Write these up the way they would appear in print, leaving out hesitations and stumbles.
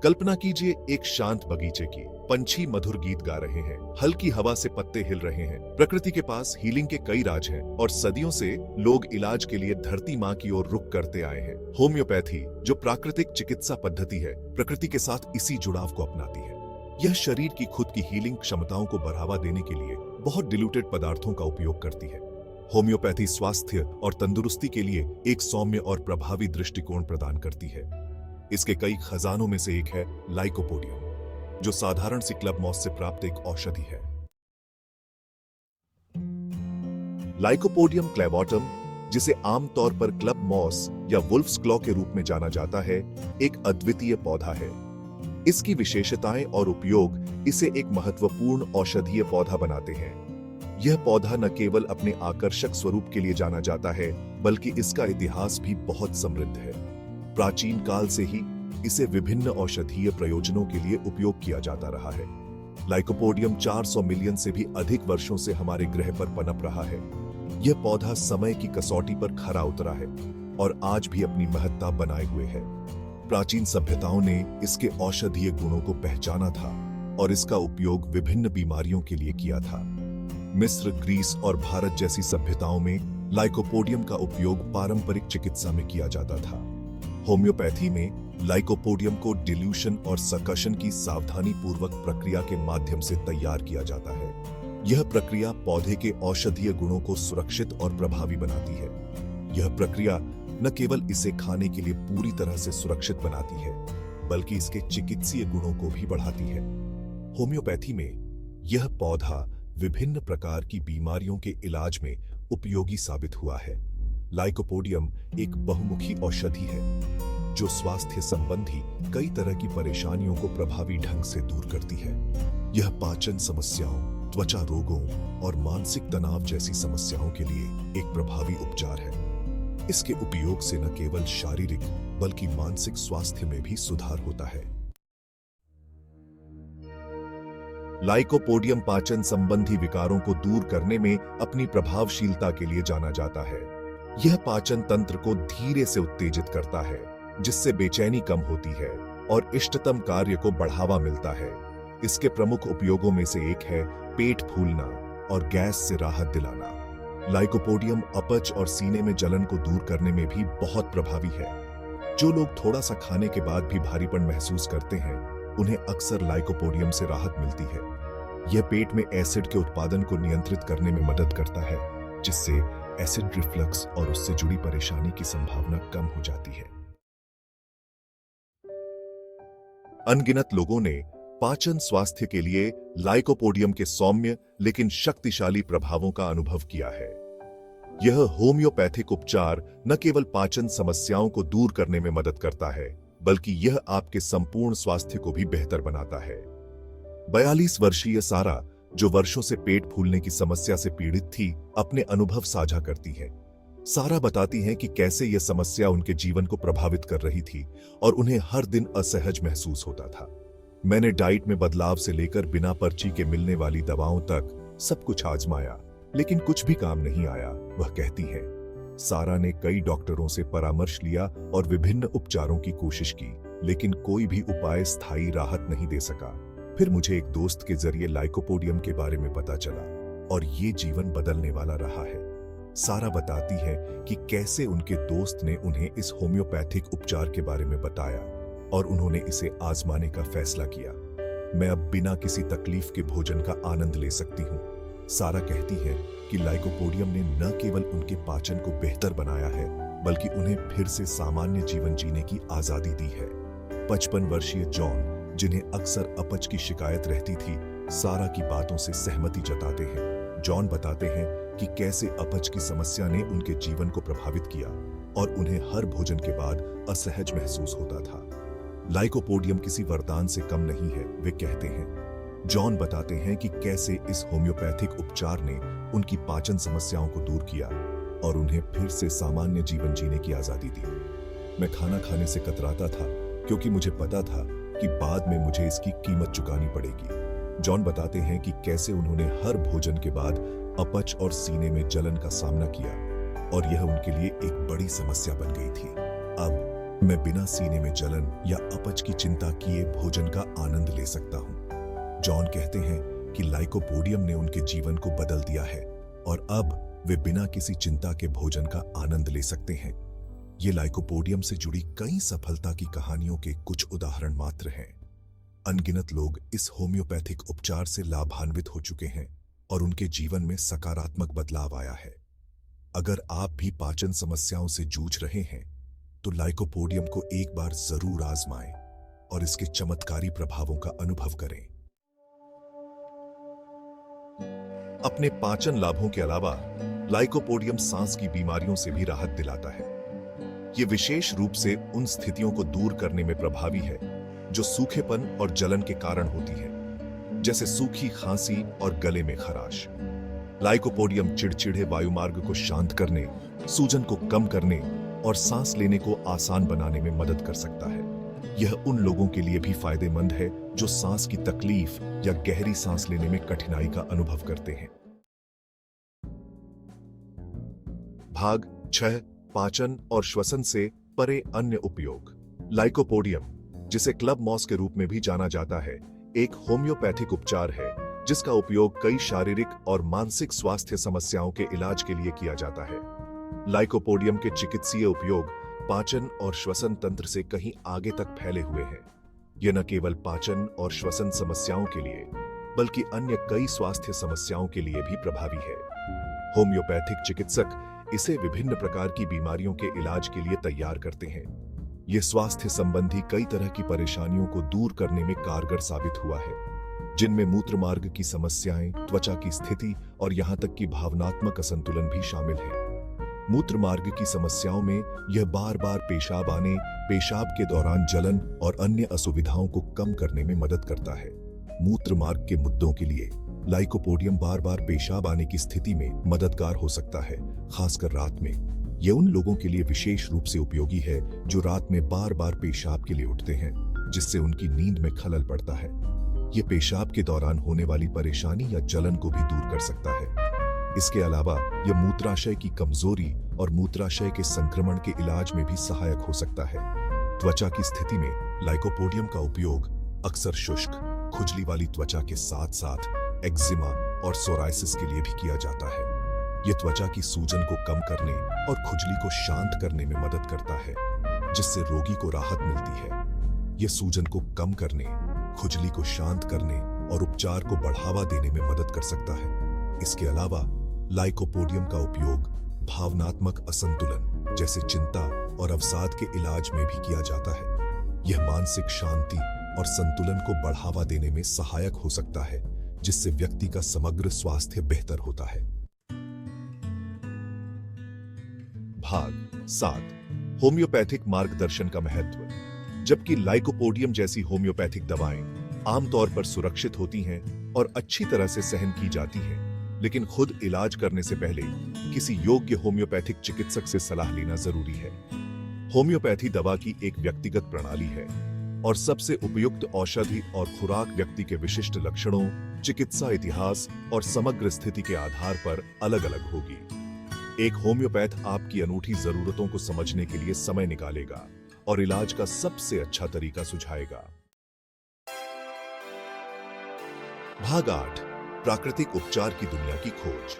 कल्पना कीजिए एक शांत बगीचे की। पंछी मधुर गीत गा रहे हैं, हल्की हवा से पत्ते हिल रहे हैं। प्रकृति के पास हीलिंग के कई राज हैं और सदियों से लोग इलाज के लिए धरती माँ की ओर रुख करते आए हैं। होम्योपैथी, जो प्राकृतिक चिकित्सा पद्धति है, प्रकृति के साथ इसी जुड़ाव को अपनाती है। यह शरीर की खुद की हीलिंग क्षमताओं को बढ़ावा देने के लिए बहुत डिल्यूटेड पदार्थों का उपयोग करती है। होम्योपैथी स्वास्थ्य और तंदुरुस्ती के लिए एक सौम्य और प्रभावी दृष्टिकोण प्रदान करती है। इसके कई खजानों में से एक है लाइकोपोडियम, जो साधारण सी क्लब मॉस से प्राप्त एक औषधि है। लाइकोपोडियम क्लेबोटम, जिसे आमतौर पर क्लब मॉस या वुल्फ्स क्लॉ के रूप में जाना जाता है, एक अद्वितीय पौधा है। इसकी विशेषताएं और उपयोग इसे एक महत्वपूर्ण औषधीय पौधा बनाते हैं। यह पौधा न केवल अपने आकर्षक स्वरूप के लिए जाना जाता है, बल्कि इसका इतिहास भी बहुत समृद्ध है। प्राचीन काल से ही इसे विभिन्न औषधीय प्रयोजनों के लिए उपयोग किया जाता रहा है। लाइकोपोडियम 400 मिलियन से भी अधिक वर्षों से हमारे ग्रह पर पनप रहा है। यह पौधा समय की कसौटी पर खरा उतरा है और आज भी अपनी महत्ता बनाए हुए है। प्राचीन सभ्यताओं ने इसके औषधीय गुणों को पहचाना था और इसका उपयोग विभिन्न बीमारियों के लिए किया था। मिस्र, ग्रीस और भारत जैसी सभ्यताओं में लाइकोपोडियम का उपयोग पारंपरिक चिकित्सा में किया जाता था। होम्योपैथी में लाइकोपोडियम को डिल्यूशन और सकशन की सावधानी पूर्वक प्रक्रिया के माध्यम से तैयार किया जाता है। यह प्रक्रिया पौधे के औषधीय गुणों को सुरक्षित और प्रभावी बनाती है। यह प्रक्रिया न केवल इसे खाने के लिए पूरी तरह से सुरक्षित बनाती है, बल्कि इसके चिकित्सीय गुणों को भी बढ़ाती है। होम्योपैथी में यह पौधा विभिन्न प्रकार की बीमारियों के इलाज में उपयोगी साबित हुआ है। लाइकोपोडियम एक बहुमुखी औषधि है जो स्वास्थ्य संबंधी कई तरह की परेशानियों को प्रभावी ढंग से दूर करती है। यह पाचन समस्याओं, त्वचा रोगों और मानसिक तनाव जैसी समस्याओं के लिए एक प्रभावी उपचार है। इसके उपयोग से न केवल शारीरिक बल्कि मानसिक स्वास्थ्य में भी सुधार होता है। लाइकोपोडियम पाचन संबंधी विकारों को दूर करने में अपनी प्रभावशीलता के लिए जाना जाता है। यह पाचन तंत्र को धीरे से उत्तेजित करता है, जिससे बेचैनी कम होती है और इष्टतम कार्य को बढ़ावा मिलता है। इसके प्रमुख उपयोगों में से एक है पेट फूलना और गैस से राहत दिलाना। लाइकोपोडियम अपच और सीने में जलन को दूर करने में भी बहुत प्रभावी है। जो लोग थोड़ा सा खाने के बाद भी भारीपन महसूस करते हैं, उन्हें अक्सर लाइकोपोडियम से राहत मिलती है। यह पेट में एसिड के उत्पादन को नियंत्रित करने में मदद करता है, जिससे एसिड रिफ्लक्स और उससे जुड़ी परेशानी की संभावना कम हो जाती है। अनगिनत लोगों ने पाचन स्वास्थ्य के लिए लाइकोपोडियम के सौम्य लेकिन शक्तिशाली प्रभावों का अनुभव किया है। यह होम्योपैथिक उपचार न केवल पाचन समस्याओं को दूर करने में मदद करता है, बल्कि यह आपके संपूर्ण स्वास्थ्य को भी बेहतर बनाता है। 42 वर्षीय सारा, जो वर्षों से पेट फूलने की समस्या से पीड़ित थी, अपने अनुभव साझा करती है। सारा बताती हैं कि कैसे यह समस्या उनके जीवन को प्रभावित कर रही थी और उन्हें हर दिन असहज महसूस होता था। मैंने डाइट में बदलाव से लेकर बिना पर्ची के मिलने वाली दवाओं तक सब कुछ आजमाया, लेकिन कुछ भी काम नहीं आया, वह कहती है। सारा ने कई डॉक्टरों से परामर्श लिया और विभिन्न उपचारों की कोशिश की, लेकिन कोई भी उपाय स्थायी राहत नहीं दे सका। फिर मुझे एक दोस्त के जरिए लाइकोपोडियम के बारे में पता चला और ये जीवन बदलने वाला रहा है। सारा बताती है कि कैसे उनके दोस्त ने उन्हें इस होम्योपैथिक उपचार के बारे में बताया और उन्होंने इसे आजमाने का फैसला किया। मैं अब बिना किसी तकलीफ के भोजन का आनंद ले सकती हूँ। सारा कहती है कि लाइकोपोडियम ने न केवल उनके पाचन को बेहतर बनाया है, बल्कि उन्हें फिर से सामान्य जीवन जीने की आजादी दी है। 55 वर्षीय जॉन, जिन्हें अक्सर अपच की शिकायत रहती थी, सारा की बातों से सहमति जताते हैं। जॉन बताते हैं कि कैसे अपच की समस्या ने उनके जीवन को प्रभावित किया और उन्हें हर भोजन के बाद असहज महसूस होता था। लाइकोपोडियम किसी वरदान से कम नहीं है, वे कहते हैं। जॉन बताते हैं कि कैसे इस होम्योपैथिक उपचार ने उनकी पाचन समस्याओं को दूर किया और उन्हें फिर से सामान्य जीवन जीने की आजादी दी। मैं खाना खाने से कतराता था क्योंकि मुझे पता था कि बाद में मुझे इसकी कीमत चुकानी पड़ेगी। जॉन बताते हैं कि कैसे उन्होंने हर भोजन के बाद अपच और सीने में जलन का सामना किया और यह उनके लिए एक बड़ी समस्या बन गई थी। अब मैं बिना सीने में जलन या अपच की चिंता किए भोजन का आनंद ले सकता हूं। जॉन कहते हैं कि लाइकोपोडियम ने उनके जीवन को बदल दिया है और अब वे बिना किसी चिंता के भोजन का आनंद ले सकते हैं। ये लाइकोपोडियम से जुड़ी कई सफलता की कहानियों के कुछ उदाहरण मात्र हैं। अनगिनत लोग इस होम्योपैथिक उपचार से लाभान्वित हो चुके हैं और उनके जीवन में सकारात्मक बदलाव आया है। अगर आप भी पाचन समस्याओं से जूझ रहे हैं तो लाइकोपोडियम को एक बार जरूर आजमाएं और इसके चमत्कारी प्रभावों का अनुभव करें। अपने पाचन लाभों के अलावा लाइकोपोडियम सांस की बीमारियों से भी राहत दिलाता है। यह विशेष रूप से उन स्थितियों को दूर करने में प्रभावी है जो सूखेपन और जलन के कारण होती है, जैसे सूखी खांसी और गले में खराश। लाइकोपोडियम चिड़चिड़े वायुमार्ग को शांत करने, सूजन को कम करने और सांस लेने को आसान बनाने में मदद कर सकता है। यह उन लोगों के लिए भी फायदेमंद है जो सांस की तकलीफ या गहरी सांस लेने में कठिनाई का अनुभव करते हैं। भाग 6 पाचन और श्वसन से परे अन्य उपयोग। लाइकोपोडियम, जिसे क्लब मॉस के रूप में भी जाना जाता है, एक होम्योपैथिक उपचार है जिसका उपयोग कई शारीरिक और मानसिक स्वास्थ्य समस्याओं के इलाज के लिए किया जाता है। लाइकोपोडियम के चिकित्सीय उपयोग पाचन और श्वसन तंत्र से कहीं आगे तक फैले हुए हैं। यह न केवल पाचन और श्वसन समस्याओं के लिए बल्कि अन्य कई स्वास्थ्य समस्याओं के लिए भी प्रभावी है। होम्योपैथिक चिकित्सक इसे विभिन्न प्रकार की बीमारियों के इलाज के लिए तैयार करते हैं। यह स्वास्थ्य संबंधी कई तरह की परेशानियों को दूर करने में कारगर साबित हुआ है, जिनमें मूत्रमार्ग की समस्याएं, त्वचा की स्थिति और यहां तक कि भावनात्मक असंतुलन भी शामिल है। मूत्रमार्ग की समस्याओं में यह बार बार पेशाब आने, पेशाब के दौरान जलन और अन्य असुविधाओं को कम करने में मदद करता है। मूत्रमार्ग के मुद्दों के लिए लाइकोपोडियम बार बार पेशाब आने की स्थिति में मददगार हो सकता है, खासकर रात में। यह उन लोगों के लिए विशेष रूप से उपयोगी है जो रात में बार बार पेशाब के लिए उठते हैं, जिससे उनकी नींद में खलल पड़ता है। यह पेशाब के दौरान होने वाली परेशानी या जलन को भी दूर कर सकता है। इसके अलावा यह मूत्राशय की कमजोरी और मूत्राशय के संक्रमण के इलाज में भी सहायक हो सकता है। त्वचा की स्थिति में लाइकोपोडियम का उपयोग अक्सर शुष्क, खुजली वाली त्वचा के साथ साथ एक्जिमा और सोराइसिस के लिए भी किया जाता है। यह त्वचा की सूजन को कम करने और खुजली को शांत करने में मदद करता है, जिससे रोगी को राहत मिलती है। यह सूजन को कम करने, खुजली को शांत करने और उपचार को बढ़ावा देने में मदद कर सकता है। इसके अलावा लाइकोपोडियम का उपयोग भावनात्मक असंतुलन जैसे चिंता और अवसाद के इलाज में भी किया जाता है। यह मानसिक शांति और संतुलन को बढ़ावा देने में सहायक हो सकता है, जिससे व्यक्ति का समग्र स्वास्थ्य बेहतर होता है। भाग 7 होम्योपैथिक मार्गदर्शन का महत्व। जबकि लाइकोपोडियम जैसी होम्योपैथिक दवाएं आमतौर पर सुरक्षित होती हैं और अच्छी तरह से सहन की जाती हैं, लेकिन खुद इलाज करने से पहले किसी योग्य होम्योपैथिक चिकित्सक से सलाह लेना जरूरी है। होम्योपैथी दवा की एक व्यक्तिगत प्रणाली है और सबसे उपयुक्त औषधि और खुराक व्यक्ति के विशिष्ट लक्षणों, चिकित्सा इतिहास और समग्र स्थिति के आधार पर अलग-अलग होगी। एक होम्योपैथ आपकी अनूठी जरूरतों को समझने के लिए समय निकालेगा और इलाज का सबसे अच्छा तरीका सुझाएगा। भाग 8 प्राकृतिक उपचार की दुनिया की खोज।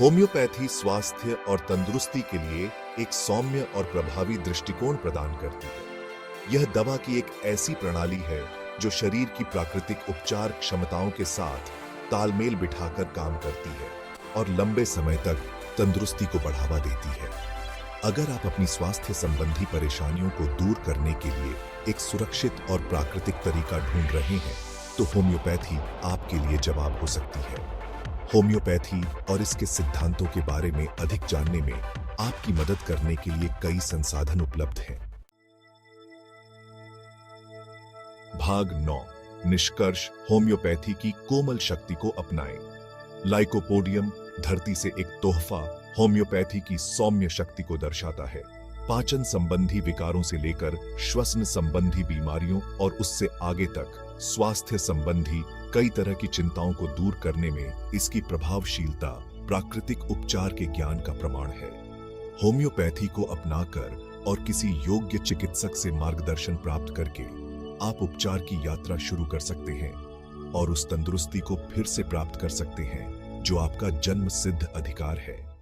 होम्योपैथी स्वास्थ्य और तंदुरुस्ती के लिए एक सौम्य और प्रभावी दृष्टिकोण प्रदान करती है। यह दवा की एक ऐसी प्रणाली है जो शरीर की प्राकृतिक उपचार क्षमताओं के साथ तालमेल बिठाकर काम करती है और लंबे समय तक तंदुरुस्ती को बढ़ावा देती है। अगर आप अपनी स्वास्थ्य संबंधी परेशानियों को दूर करने के लिए एक सुरक्षित और प्राकृतिक तरीका ढूंढ रहे हैं, तो होम्योपैथी आपके लिए जवाब हो सकती है। होम्योपैथी और इसके सिद्धांतों के बारे में अधिक जानने में आपकी मदद करने के लिए कई संसाधन उपलब्ध हैं। भाग 9 निष्कर्ष। होम्योपैथी की कोमल शक्ति को अपनाएं। लाइकोपोडियम धरती से एक तोहफा होम्योपैथी की सौम्य शक्ति को दर्शाता है। पाचन संबंधी विकारों से लेकर श्वसन संबंधी बीमारियों और उससे आगे तक स्वास्थ्य संबंधी कई तरह की चिंताओं को दूर करने में इसकी प्रभावशीलता प्राकृतिक उपचार के ज्ञान का प्रमाण है। होम्योपैथी को अपनाकर और किसी योग्य चिकित्सक से मार्गदर्शन प्राप्त करके आप उपचार की यात्रा शुरू कर सकते हैं और उस तंदुरुस्ती को फिर से प्राप्त कर सकते हैं जो आपका जन्म सिद्ध अधिकार है।